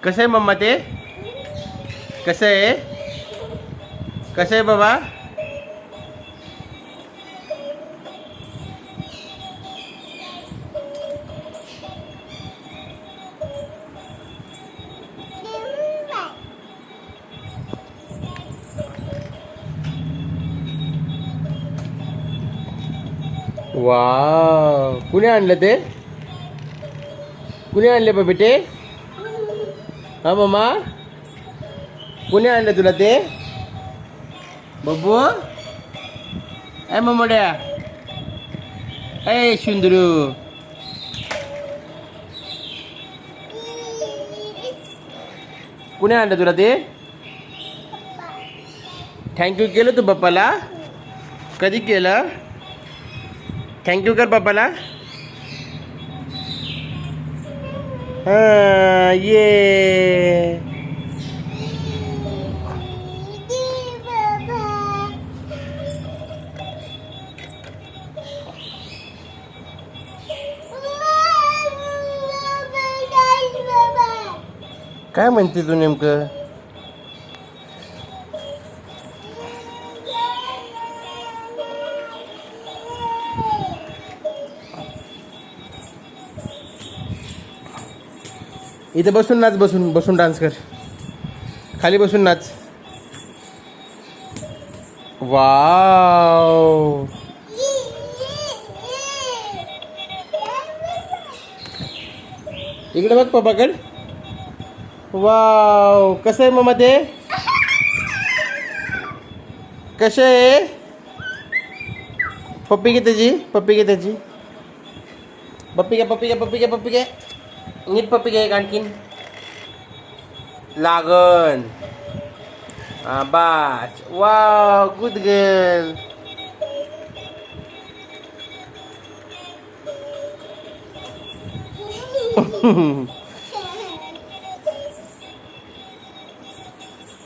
कसं आहे मम्मा ते? कसं आहे? कसं आहे बाबा? वाव, कुणी आणलं ते? कुणी आणले बाबी ते? हा मम्मा, कुणी आणलं तुला ते? बब्बू, ए मम्मड्या, ए शुंदरू, कुणी आणलं तुला ते? थँक्यू केलं तू पप्पाला? कधी केलं? थँक्यू कर पप्पाला. हां, ये. काय म्हणते तू नेमकं? इथे बसून नाच, बसून डान्स कर. खाली बसून नाच. वाव, इकडे बघ पप्पाकड. वाव, कसं आहे मम्मा ते? कसं आहे? पप्पी घे त्याची, पप्पी घे त्याची. पप्पी घे, पप्पी घे, पप्पी घे, पप्पी घे. नीट पप्पी घे. आणखीन लागन. बाच. Wow, good girl.